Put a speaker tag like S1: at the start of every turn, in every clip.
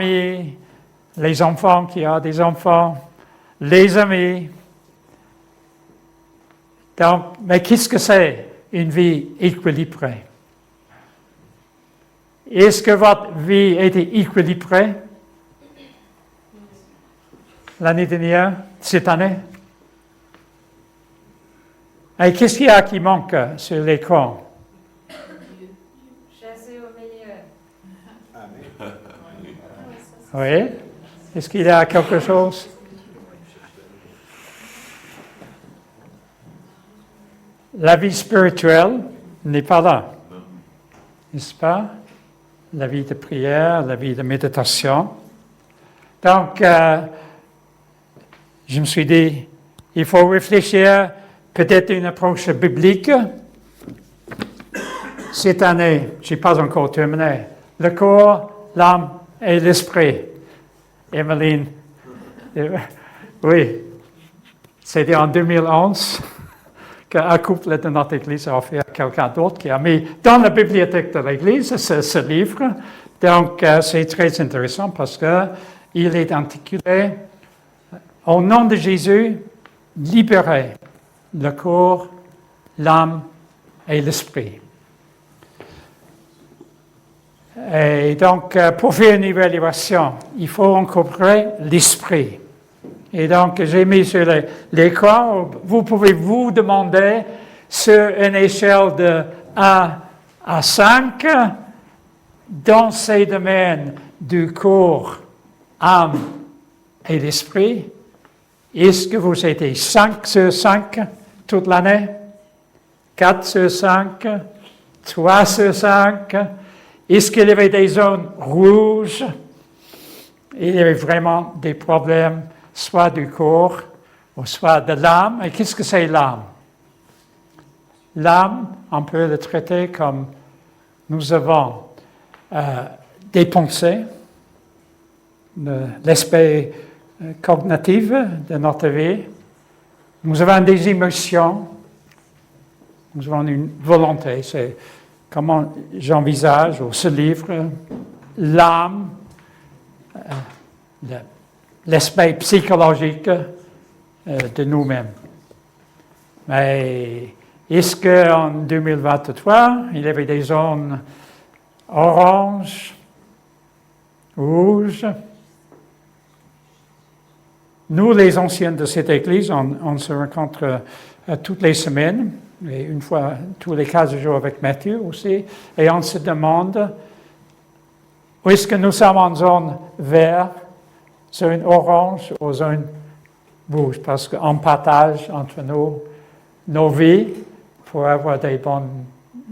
S1: famille, les enfants qui ont des enfants, les amis. Donc, mais qu'est-ce que c'est une vie équilibrée? Est-ce que votre vie était équilibrée l'année dernière, cette année? Et qu'est-ce qu'il y a qui manque sur l'écran?
S2: Chasser au meilleur.
S1: Oui. Est-ce qu'il y a quelque chose? La vie spirituelle n'est pas là, n'est-ce pas? La vie de prière, la vie de méditation. Donc, je me suis dit, il faut réfléchir peut-être à une approche biblique. Cette année, je n'ai pas encore terminé. Le corps, l'âme et l'esprit. Emeline, oui, c'était en 2011 qu'un couple de notre Église a offert à quelqu'un d'autre qui a mis dans la bibliothèque de l'Église ce livre. Donc, c'est très intéressant parce qu'il est intitulé « Au nom de Jésus, libérer le corps, l'âme et l'esprit ». Et donc, pour faire une évaluation, il faut incorporer l'esprit. Et donc, j'ai mis sur l'écran, vous pouvez vous demander sur une échelle de 1 à 5, dans ces domaines du corps, âme et l'esprit, est-ce que vous étiez 5 sur 5 toute l'année? 4 sur 5? 3 sur 5? Est-ce qu'il y avait des zones rouges? Il y avait vraiment des problèmes, soit du corps, ou soit de l'âme. Et qu'est-ce que c'est l'âme? L'âme, on peut le traiter comme nous avons des pensées, l'aspect cognitif de notre vie. Nous avons des émotions. Nous avons une volonté. C'est comment j'envisage ce livre, l'âme, l'aspect psychologique de nous-mêmes. Mais est-ce qu'en 2023, il y avait des zones oranges, rouges? Nous, les anciens de cette Église, on se rencontre toutes les semaines, et une fois tous les 15 jours avec Mathieu aussi, et on se demande où est-ce que nous sommes en zone verte, zone orange ou zone rouge, parce qu'on partage entre nous nos vies. Pour avoir des bons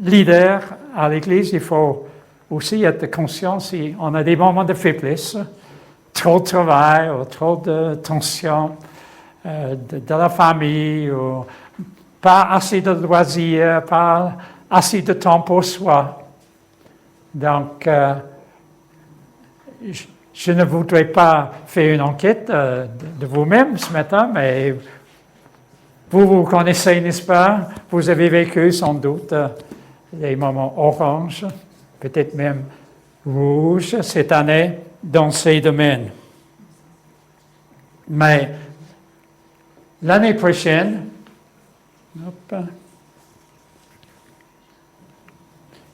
S1: leaders à l'Église, il faut aussi être conscient si on a des moments de faiblesse, trop de travail ou trop de tension de la famille, ou pas assez de loisirs, pas assez de temps pour soi. Donc, je ne voudrais pas faire une enquête de vous-même ce matin, mais vous connaissez, n'est-ce pas? Vous avez vécu sans doute les moments orange, peut-être même rouge cette année dans ces domaines. Mais l'année prochaine,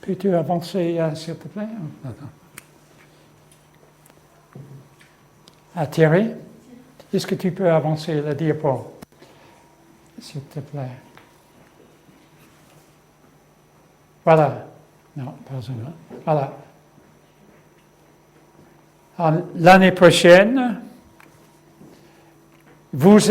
S1: peux-tu avancer, s'il te plaît? Thierry, est-ce que tu peux avancer la diapo, s'il te plaît? Voilà. Non, pas une. Voilà. L'année prochaine, vous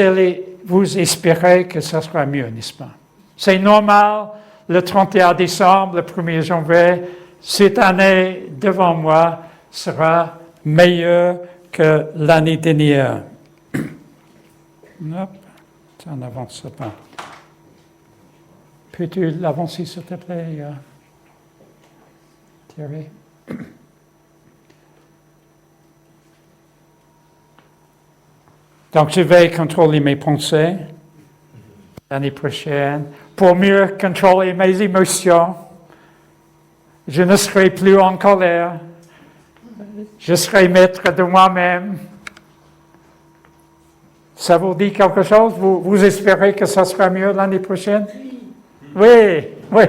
S1: espérez que ça sera mieux, n'est-ce pas? C'est normal, le 31 décembre, le 1er janvier, cette année devant moi sera meilleure que l'année dernière. Hop, ça n'avance pas. Peux-tu l'avancer, s'il te plaît, Thierry? Donc, je vais contrôler mes pensées l'année prochaine pour mieux contrôler mes émotions. Je ne serai plus en colère. Je serai maître de moi-même. Ça vous dit quelque chose? Vous espérez que ça sera mieux l'année prochaine? Oui, oui.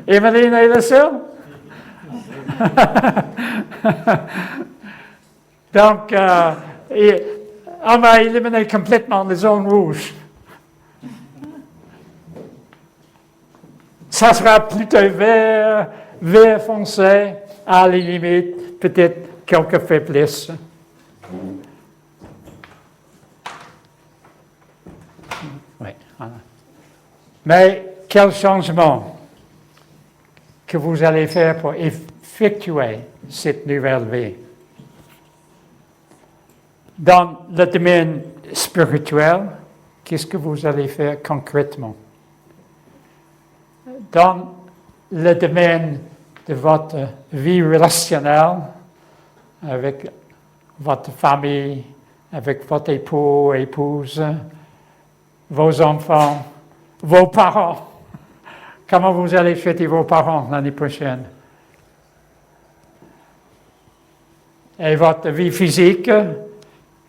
S1: Emeline est la seule? Donc, on va éliminer complètement les zones rouges. Ça sera plutôt vert foncé, à la limite, peut-être quelques faiblesses. Oui, voilà. Mais quel changement que vous allez faire pour effectuer cette nouvelle vie? Dans le domaine spirituel, qu'est-ce que vous allez faire concrètement? Dans le domaine de votre vie relationnelle, avec votre famille, avec votre époux, épouse, vos enfants, vos parents. Comment vous allez fêter vos parents l'année prochaine? Et votre vie physique,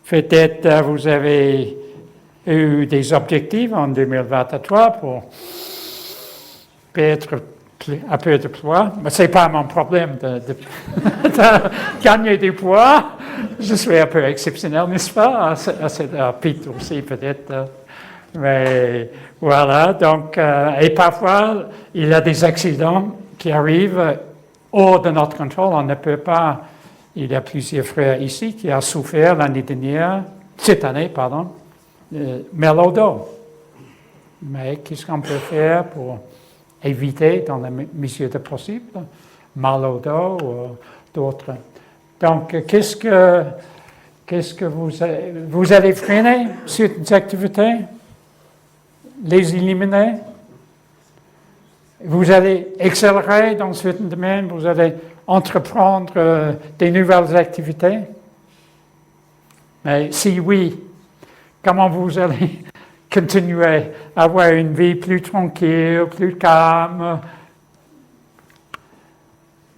S1: peut-être vous avez eu des objectifs en 2023 pour perdre un peu de poids. Mais ce n'est pas mon problème de gagner du poids. Je suis un peu exceptionnel, n'est-ce pas? C'est Pete aussi, peut-être. Mais voilà, donc, et parfois, il y a des accidents qui arrivent hors de notre contrôle. On ne peut pas. Il y a plusieurs frères ici qui ont souffert cette année, mal au dos. Mais qu'est-ce qu'on peut faire pour éviter, dans la mesure de possible, mal au dos ou d'autres? Donc, qu'est-ce que vous allez freiner certaines activités? Les éliminer? Vous allez accélérer dans certains domaines? Vous allez entreprendre des nouvelles activités? Mais si oui, comment vous allez continuer à avoir une vie plus tranquille, plus calme?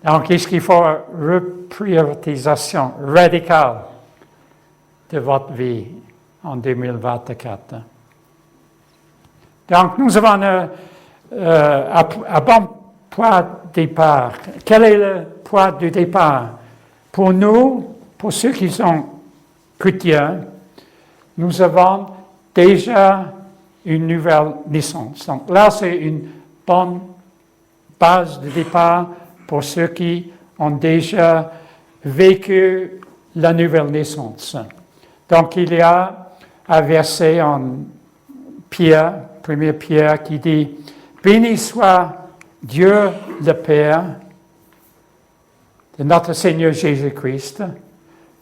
S1: Donc, est-ce qu'il faut une reprioritisation radicale de votre vie en 2024? Donc, nous avons un bon point de départ. Quel est le point de départ? Pour nous, pour ceux qui sont chrétiens, nous avons déjà une nouvelle naissance. Donc là, c'est une bonne base de départ pour ceux qui ont déjà vécu la nouvelle naissance. Donc, il y a un verset en Pierre, 1 Pierre, qui dit « Béni soit Dieu le Père de notre Seigneur Jésus-Christ,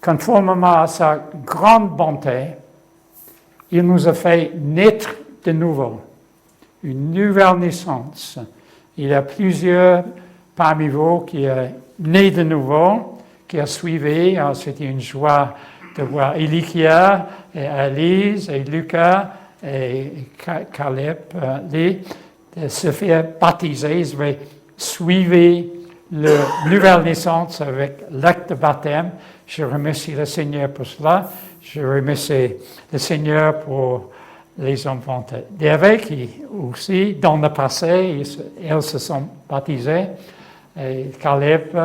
S1: conformément à sa grande bonté, il nous a fait naître de nouveau, une nouvelle naissance. Il y a plusieurs parmi vous qui sont nés de nouveau, qui ont suivi. C'était une joie de voir Elikia, et Alice, et Lucas, et Caleb, de se faire baptiser. Ils avaient suivi la nouvelle naissance avec l'acte de baptême. Je remercie le Seigneur pour cela. Je remercie le Seigneur pour les enfants d'Hervé qui aussi, dans le passé, elles se sont baptisées. Et Caleb,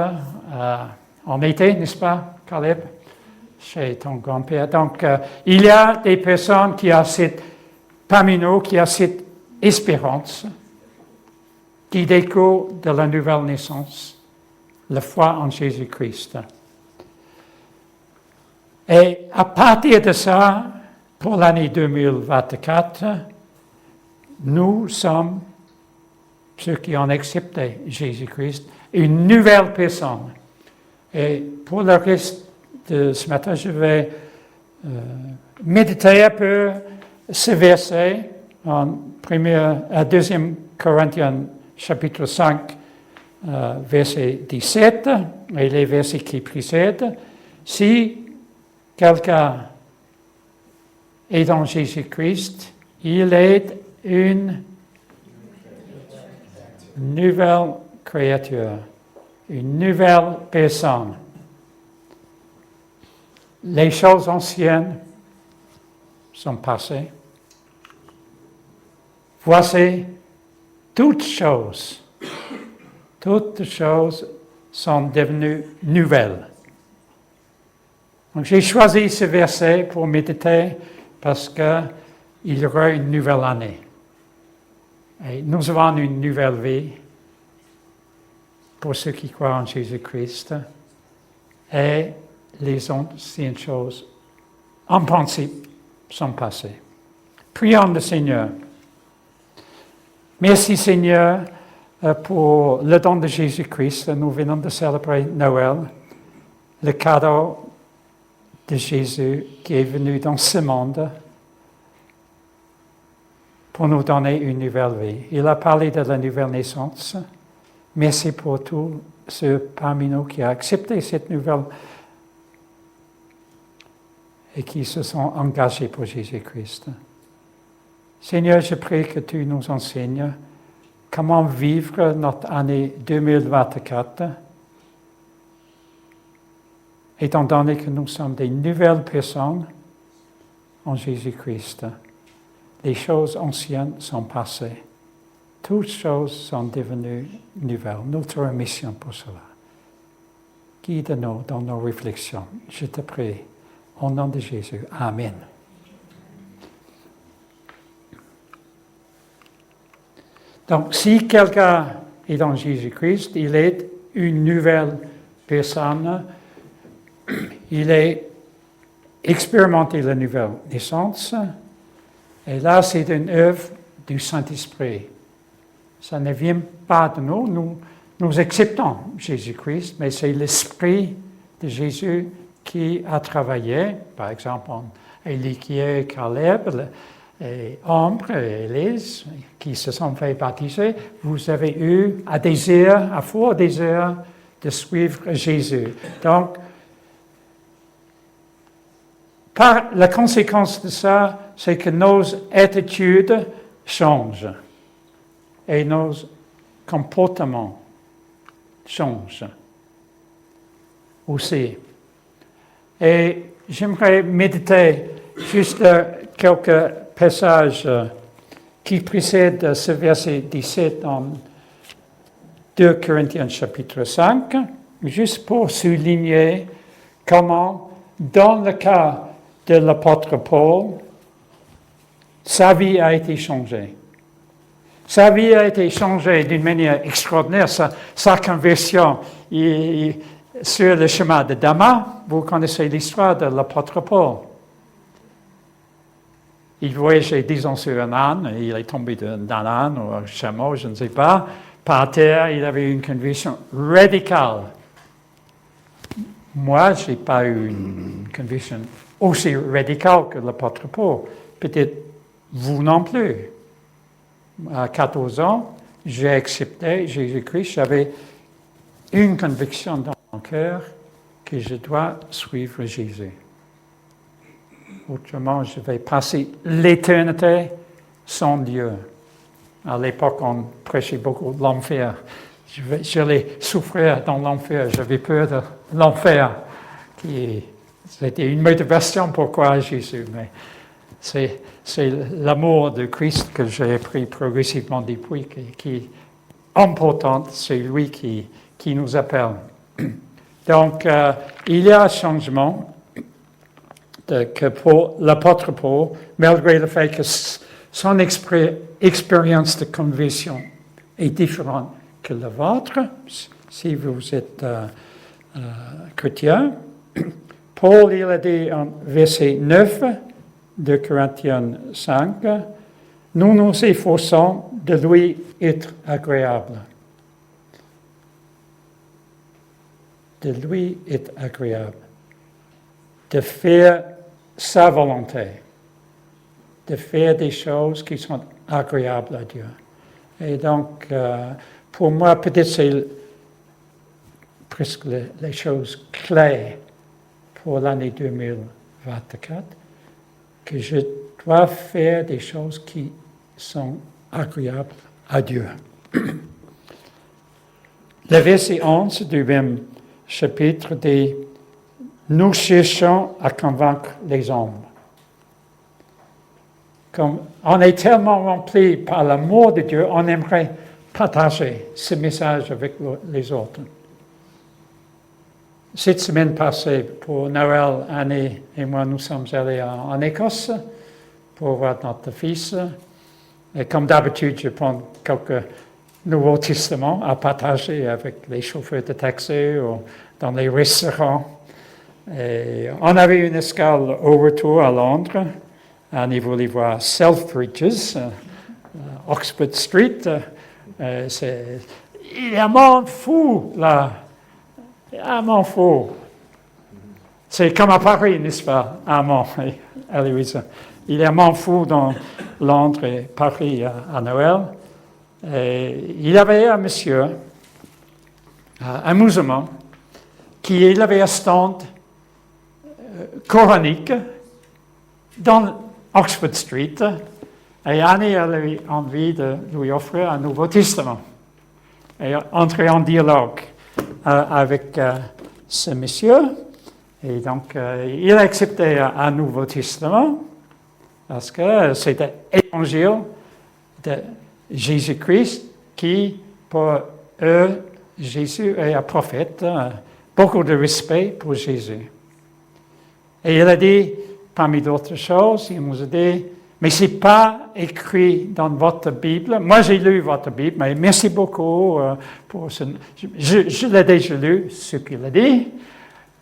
S1: en été, n'est-ce pas, Caleb, chez ton grand-père. Donc, il y a des personnes qui ont parmi nous, qui ont cette espérance qui découle de la nouvelle naissance, la foi en Jésus-Christ. Et à partir de ça, pour l'année 2024, nous sommes, ceux qui ont accepté Jésus-Christ, une nouvelle personne. Et pour le reste de ce matin, je vais méditer un peu ce verset en 2 Corinthiens chapitre 5, verset 17, et les versets qui précèdent. Si quelqu'un est dans Jésus-Christ, il est une nouvelle créature, une nouvelle personne. les choses anciennes sont passées. Voici, toutes choses sont devenues nouvelles. Donc, j'ai choisi ce verset pour méditer parce qu'il y aura une nouvelle année. Et nous avons une nouvelle vie pour ceux qui croient en Jésus-Christ. Et les anciennes choses, en principe, sont passées. Prions le Seigneur. Merci Seigneur pour le don de Jésus-Christ. Nous venons de célébrer Noël, le cadeau de Jésus qui est venu dans ce monde pour nous donner une nouvelle vie. Il a parlé de la nouvelle naissance. Merci pour tous ceux parmi nous qui ont accepté cette nouvelle et qui se sont engagés pour Jésus-Christ. Seigneur, je prie que tu nous enseignes comment vivre notre année 2024, étant donné que nous sommes des nouvelles personnes en Jésus-Christ. Les choses anciennes sont passées. Toutes choses sont devenues nouvelles. Nous te remercions pour cela. Guide-nous dans nos réflexions. Je te prie, au nom de Jésus. Amen. Donc, si quelqu'un est dans Jésus-Christ, il est une nouvelle personne. Il a expérimenté la nouvelle naissance. Et là, c'est une œuvre du Saint-Esprit. Ça ne vient pas de nous. Nous acceptons Jésus-Christ, mais c'est l'Esprit de Jésus qui a travaillé, par exemple, en Éliquier, Caleb, et Ambre et Élise, qui se sont fait baptiser. Vous avez eu un fort désir de suivre Jésus. Donc, la conséquence de ça, c'est que nos attitudes changent et nos comportements changent aussi. Et j'aimerais méditer juste quelques passages qui précèdent ce verset 17 dans 2 Corinthiens chapitre 5, juste pour souligner comment, dans le cas de l'apôtre Paul, sa vie a été changée. Sa vie a été changée d'une manière extraordinaire. Sa conversion sur le chemin de Damas, vous connaissez l'histoire de l'apôtre Paul. Il voyageait 10 ans sur un âne, il est tombé d'un âne ou un chameau, je ne sais pas. Par terre, il avait une conversion radicale. Moi, je n'ai pas eu une conversion aussi radicale que l'apôtre Paul. Peut-être vous non plus. À 14 ans, j'ai accepté Jésus-Christ. J'avais une conviction dans mon cœur que je dois suivre Jésus. Autrement, je vais passer l'éternité sans Dieu. À l'époque, on prêchait beaucoup de l'enfer. J'allais souffrir dans l'enfer. J'avais peur de l'enfer. C'était une motivation pour croire à Jésus. Mais c'est l'amour de Christ que j'ai appris progressivement depuis, qui est important. C'est lui qui nous appelle. Donc, il y a un changement que pour l'apôtre Paul, malgré le fait que son expérience de conversion est différente que la vôtre, si vous êtes chrétien. Paul, il a dit en verset 9 de Corinthiens 5, « Nous nous efforçons de lui être agréable. » De lui être agréable. De faire sa volonté. De faire des choses qui sont agréables à Dieu. Et donc, pour moi, peut-être c'est presque les choses clés pour l'année 2024, que je dois faire des choses qui sont agréables à Dieu. Le verset 11 du même chapitre dit « nous cherchons à convaincre les hommes. Comme on est tellement rempli par l'amour de Dieu, on aimerait partager ce message avec les autres. Cette semaine passée, pour Noël, Annie et moi, nous sommes allés en Écosse pour voir notre fils. Et comme d'habitude, je prends quelques Nouveaux Testaments à partager avec les chauffeurs de taxi ou dans les restaurants. Et on avait une escale au retour à Londres. Annie voulait voir Selfridges, Oxford Street. Il est un monde fou, là. Un monde fou. C'est comme à Paris, n'est-ce pas? Un monde, Héloïse. Il y a un monde fou dans Londres et Paris à Noël. Et il y avait un monsieur, un musulman, qui avait un stand coranique dans Oxford Street. Et Annie avait envie de lui offrir un Nouveau Testament. Et entrer en dialogue avec ce monsieur. Et donc, il a accepté un Nouveau Testament parce que c'était l'évangile de Jésus-Christ qui, pour eux, Jésus est un prophète. Beaucoup de respect pour Jésus. Et il a dit, parmi d'autres choses, il nous a dit, mais ce n'est pas écrit dans votre Bible. Moi, j'ai lu votre Bible, mais merci beaucoup pour ce... Je l'ai déjà lu, ce qu'il a dit.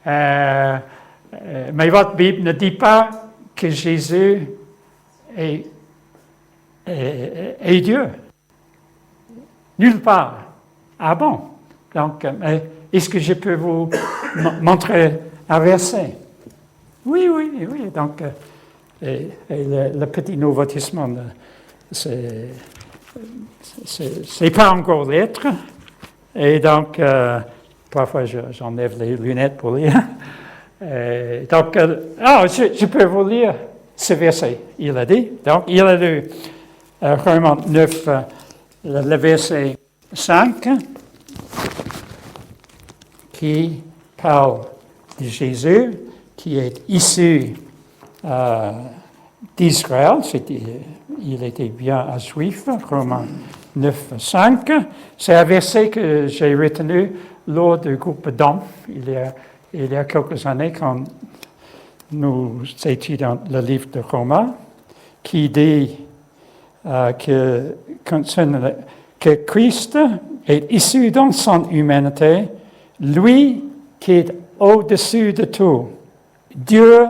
S1: Mais votre Bible ne dit pas que Jésus est Dieu. Nulle part. Ah bon? Donc, est-ce que je peux vous montrer un verset? Oui. Donc, le petit Nouveau Testament, c'est pas encore lettre. Et donc, parfois, j'enlève les lunettes pour lire. Donc, je peux vous lire ce verset, il a dit. Donc, il a lu Romains 9, le verset 5, qui parle de Jésus, qui est issu d'Israël. Il était bien un juif, Romains 9, 5. C'est un verset que j'ai retenu lors du groupe d'hommes il y a quelques années quand nous étudions le livre de Romains, qui dit que Christ est issu dans son humanité, lui qui est au-dessus de tout, Dieu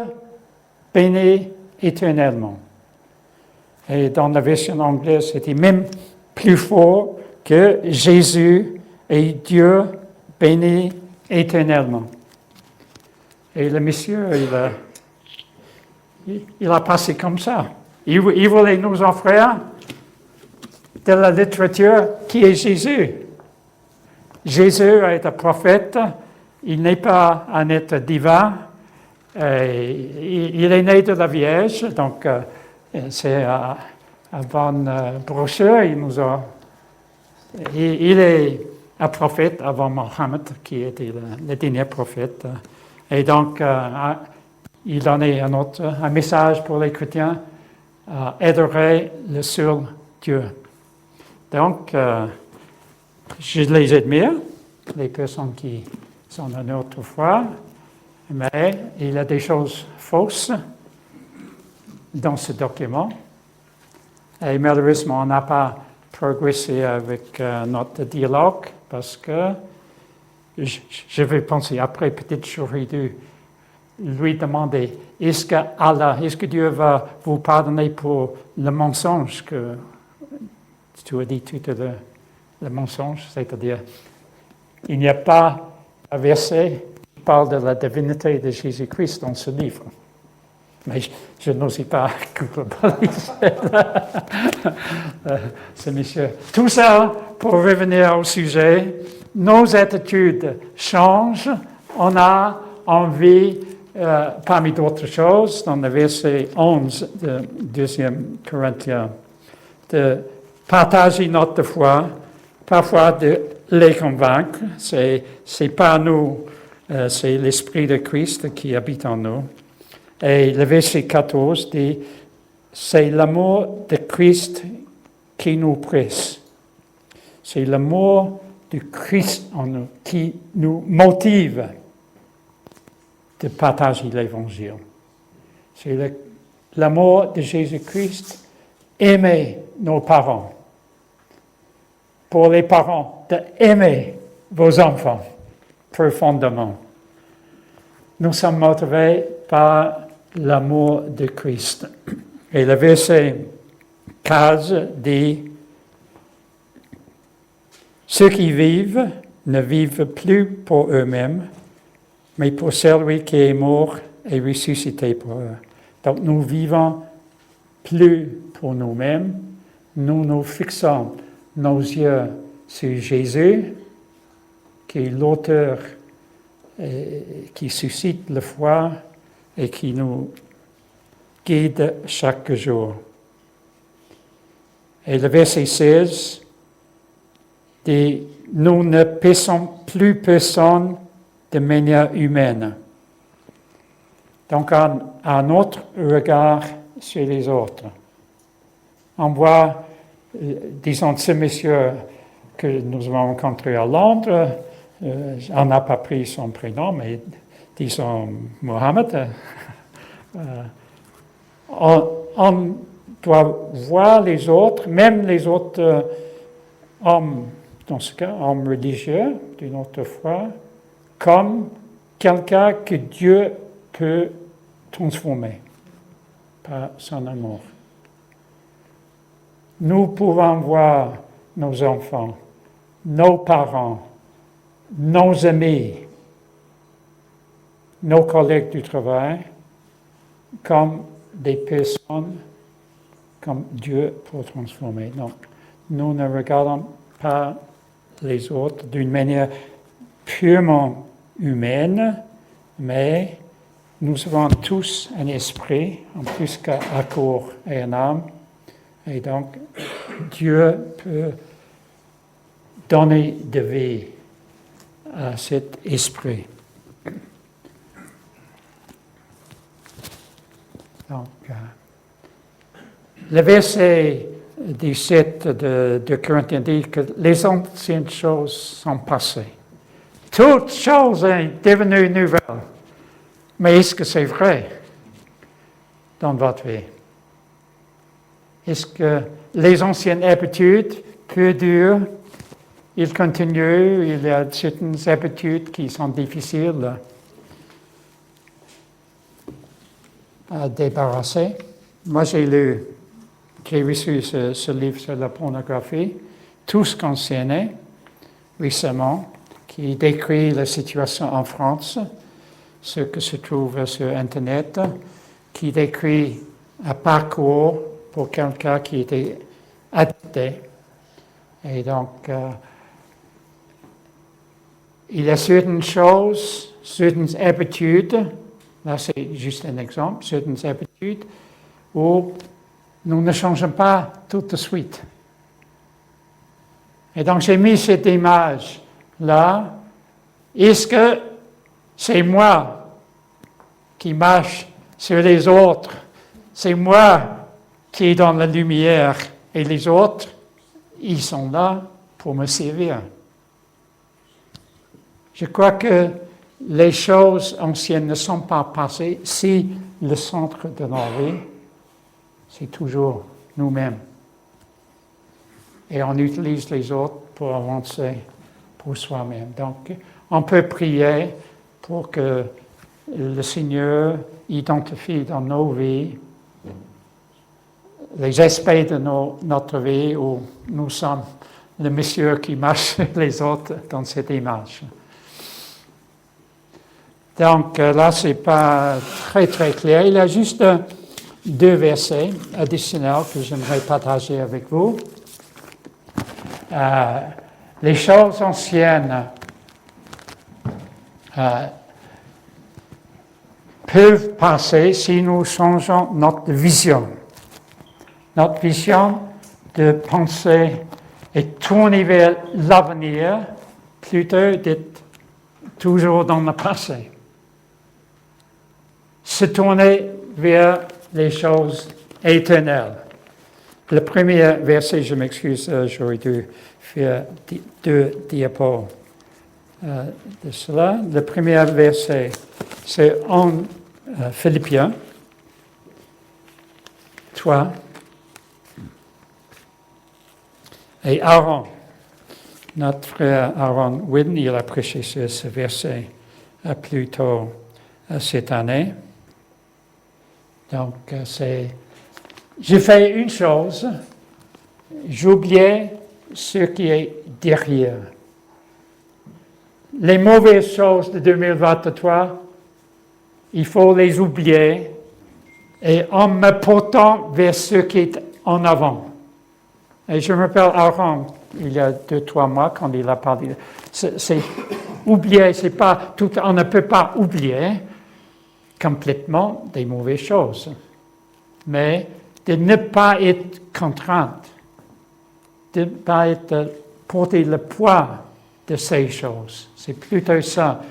S1: béni éternellement. Et dans la version anglaise, c'était même plus fort que Jésus est Dieu béni éternellement. Et le monsieur, il a passé comme ça. Il voulait nous offrir de la littérature qui est Jésus. Jésus est un prophète, il n'est pas un être divin, il est né de la Vierge, donc c'est un bon brochure. Il est un prophète avant Mohammed, qui était le dernier prophète. Et donc, il donnait un message pour les chrétiens, adorer le seul Dieu. Donc, je les admire, les personnes qui sont de notre foi, mais il y a des choses fausses dans ce document. Et malheureusement, on n'a pas progressé avec notre dialogue parce que je vais penser après, peut-être j'aurais dû lui demander, est-ce que Dieu va vous pardonner pour le mensonge que tu as dit tout à l'heure? Le mensonge, c'est-à-dire, il n'y a pas un verset qui parle de la divinité de Jésus-Christ dans ce livre. Mais je n'ose pas culpabiliser ce monsieur. Tout ça, pour revenir au sujet, nos attitudes changent. On a envie, parmi d'autres choses, dans le verset 11 de 2 Corinthiens, de partager notre foi, parfois de les convaincre. C'est pas nous c'est l'Esprit de Christ qui habite en nous. Et le verset 14 dit, c'est l'amour de Christ qui nous presse. C'est l'amour du Christ en nous qui nous motive de partager l'Évangile. C'est l'amour de Jésus-Christ, aimer nos parents. Pour les parents, d'aimer vos enfants profondément. Nous sommes motivés par l'amour de Christ. Et le verset 15 dit, ceux qui vivent ne vivent plus pour eux-mêmes, mais pour celui qui est mort et ressuscité pour eux. Donc nous vivons plus pour nous-mêmes, nous nous fixons nos yeux sur Jésus, qui est l'auteur qui suscite la foi et qui nous guide chaque jour. Et le verset 16 dit, nous ne paissons plus personne de manière humaine. Donc, un autre regard sur les autres. On voit, disons, ce monsieur que nous avons rencontré à Londres, on n'a pas pris son prénom, mais disons Mohamed. On doit voir les autres, même les autres hommes, dans ce cas, hommes religieux d'une autre foi, comme quelqu'un que Dieu peut transformer par son amour. Nous pouvons voir nos enfants, nos parents, nos amis, nos collègues du travail, comme des personnes comme Dieu peut transformer. Donc, nous ne regardons pas les autres d'une manière purement humaine, mais nous avons tous un esprit, en plus qu'un corps et une âme, et donc Dieu peut donner de vie à cet esprit. Donc, le verset 17 de Corinthiens dit que les anciennes choses sont passées. Toutes choses sont devenues nouvelles. Mais est-ce que c'est vrai dans votre vie? Est-ce que les anciennes habitudes perdurent? Ils continuent, il y a certaines habitudes qui sont difficiles à débarrasser. Moi, j'ai reçu ce livre sur la pornographie, Tous concernés, récemment, qui décrit la situation en France, ce que se trouve sur Internet, qui décrit un parcours pour quelqu'un qui était addicté. Et donc, il y a certaines choses, certaines habitudes, là c'est juste un exemple, certaines habitudes où nous ne changeons pas tout de suite. Et donc j'ai mis cette image là. Est-ce que c'est moi qui marche sur les autres? C'est moi qui est dans la lumière et les autres, ils sont là pour me servir. Je crois que les choses anciennes ne sont pas passées si le centre de nos vies, c'est toujours nous-mêmes. Et on utilise les autres pour avancer pour soi-même. Donc, on peut prier pour que le Seigneur identifie dans nos vies les aspects de notre vie où nous sommes le monsieur qui marche sur les autres dans cette image. Donc là, ce n'est pas très très clair. Il y a juste deux versets additionnels que j'aimerais partager avec vous. Les choses anciennes peuvent passer si nous changeons notre vision. Notre vision de penser et tourner vers l'avenir plutôt d'être toujours dans le passé. Se tourner vers les choses éternelles. Le premier verset, je m'excuse, j'aurais dû faire deux diapos de cela. Le premier verset, c'est en Philippiens 3. Et Aaron, notre frère Aaron Wynne, il a prêché sur ce verset plus tôt cette année. Donc, j'ai fait une chose, j'oubliais ce qui est derrière. Les mauvaises choses de 2023, il faut les oublier et en me portant vers ce qui est en avant. Et je me rappelle Aaron, il y a 2-3 mois, quand il a parlé, c'est oublier, c'est pas tout, on ne peut pas oublier complètement des mauvaises choses, mais de ne pas être contrainte, de ne pas porter le poids de ces choses. C'est plutôt ça.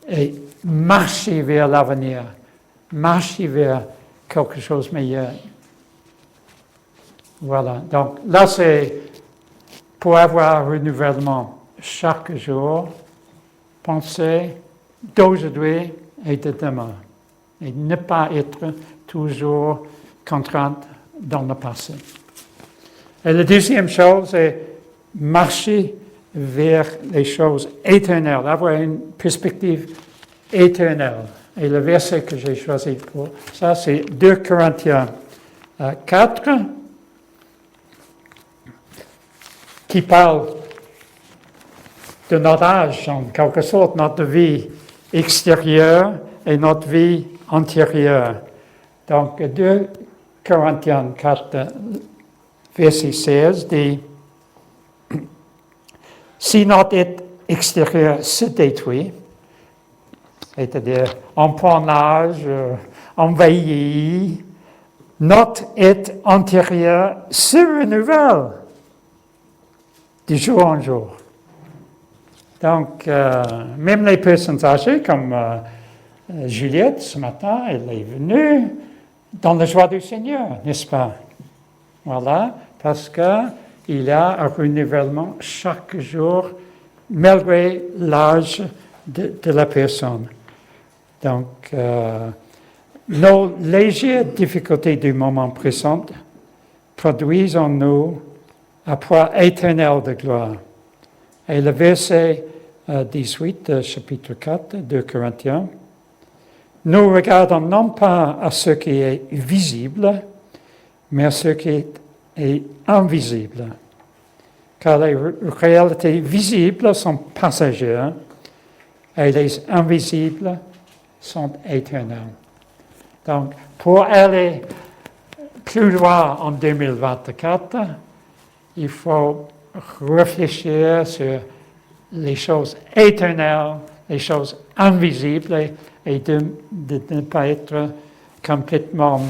S1: Et marcher vers l'avenir, marcher vers quelque chose de meilleur. Voilà. Donc là, c'est pour avoir un renouvellement chaque jour, penser d'aujourd'hui et de demain. Et ne pas être toujours contrainte dans le passé. Et la deuxième chose est marcher vers les choses éternelles, avoir une perspective éternelle. Et le verset que j'ai choisi pour ça, c'est 2 Corinthiens 4, qui parle de notre âge, en quelque sorte, notre vie extérieure et notre vie antérieure. Donc, 2 Corinthiens 4, verset 16 dit « Si notre être extérieur se détruit, c'est-à-dire on prend l'âge, on vieillit, notre être antérieur se renouvelle de jour en jour. » Donc, même les personnes âgées, comme Juliette, ce matin, elle est venue dans la joie du Seigneur, n'est-ce pas? Voilà, parce qu'il y a un renouvellement chaque jour, malgré l'âge de la personne. Donc, nos légères difficultés du moment présent produisent en nous un poids éternel de gloire. Et le verset 18, chapitre 4, 2 Corinthiens, nous regardons non pas à ce qui est visible, mais à ce qui est invisible. Car les réalités visibles sont passagères et les invisibles sont éternelles. Donc, pour aller plus loin en 2024, il faut réfléchir sur les choses éternelles, les choses invisibles, et de ne pas être complètement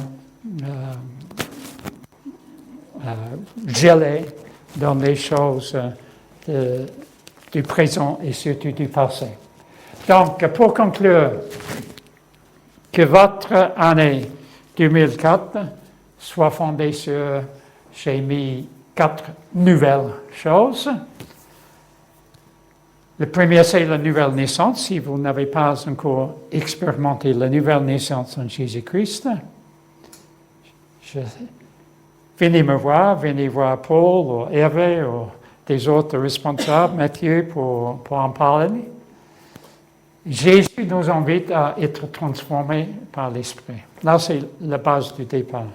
S1: gelé dans les choses du présent et surtout du passé. Donc, pour conclure, que votre année 2004 soit fondée sur, j'ai mis 4 nouvelles choses. Le premier, c'est la nouvelle naissance. Si vous n'avez pas encore expérimenté la nouvelle naissance en Jésus-Christ, venez me voir, venez voir Paul ou Hervé ou des autres responsables, Mathieu, pour en parler. Jésus nous invite à être transformés par l'Esprit. Là, c'est la base du départ.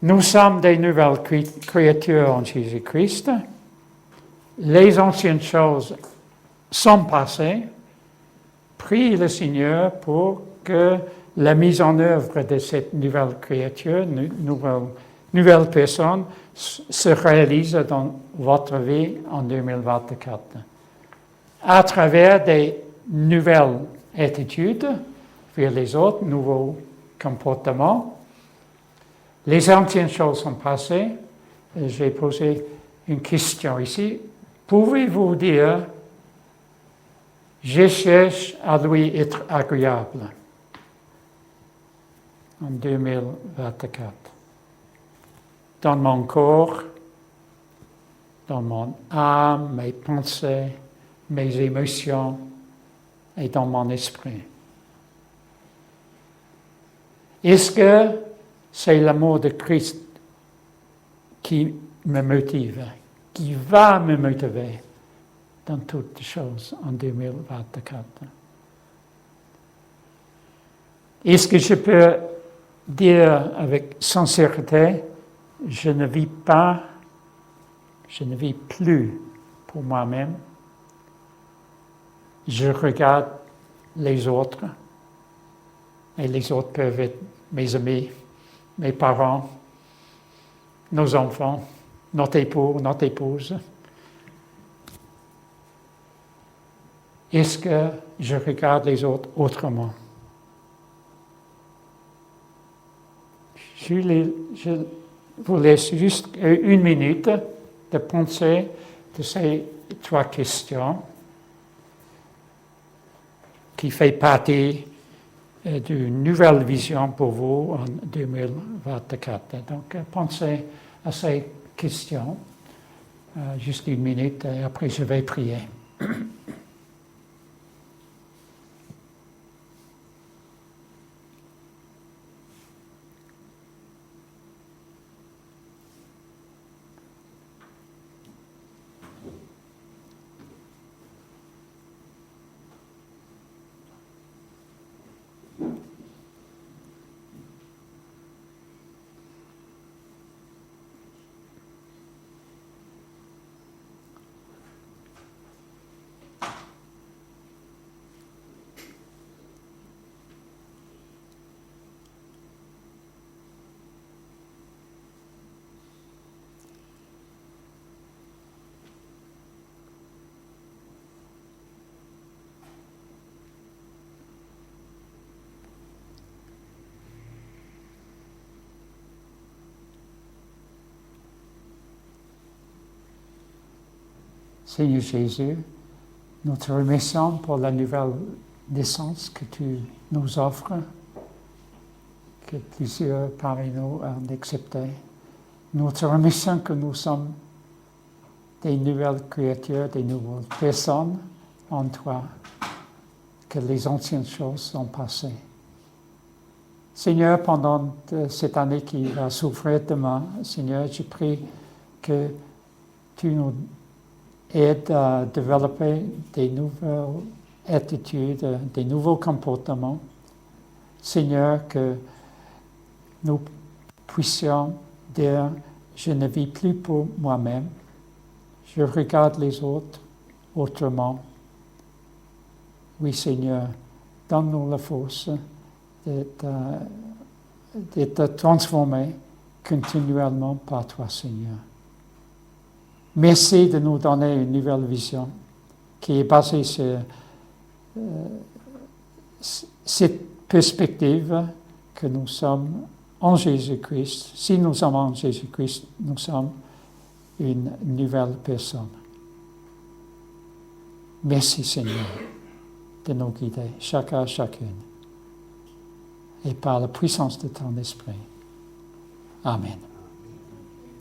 S1: Nous sommes des nouvelles créatures en Jésus-Christ. Les anciennes choses sont passées. Prie le Seigneur pour que la mise en œuvre de cette nouvelle créature, nouvelle personne, se réalise dans votre vie en 2024. À travers des nouvelles attitudes vers les autres, nouveaux comportements. Les anciennes choses sont passées. J'ai posé une question ici. Pouvez-vous dire Je cherche à lui être agréable en 2024. Dans mon corps, dans mon âme, mes pensées, mes émotions et dans mon esprit. Est-ce que c'est l'amour de Christ qui me motive, qui va me motiver dans toutes les choses en 2024? Est-ce que je peux dire avec sincérité, je ne vis plus pour moi-même, je regarde les autres, et les autres peuvent être mes amis, mes parents, nos enfants, notre époux, notre épouse. Est-ce que je regarde les autres autrement? Je vous laisse juste 1 minute de penser de ces 3 questions qui font partie d'une nouvelle vision pour vous en 2024. Donc, pensez à ces questions, juste 1 minute, et après je vais prier. Seigneur Jésus, nous te remercions pour la nouvelle naissance que tu nous offres, que plusieurs parmi nous ont accepté. Nous te remercions que nous sommes des nouvelles créatures, des nouvelles personnes en toi, que les anciennes choses sont passées. Seigneur, pendant cette année qui va s'ouvrir demain, Seigneur, je prie que tu nous aides à développer des nouvelles attitudes, des nouveaux comportements. Seigneur, que nous puissions dire, je ne vis plus pour moi-même, je regarde les autres autrement. Oui, Seigneur, donne-nous la force d'être transformés continuellement par toi, Seigneur. Merci de nous donner une nouvelle vision qui est basée sur cette perspective que nous sommes en Jésus-Christ. Si nous sommes en Jésus-Christ, nous sommes une nouvelle personne. Merci, Seigneur, de nous guider, chacun, chacune, et par la puissance de ton esprit. Amen.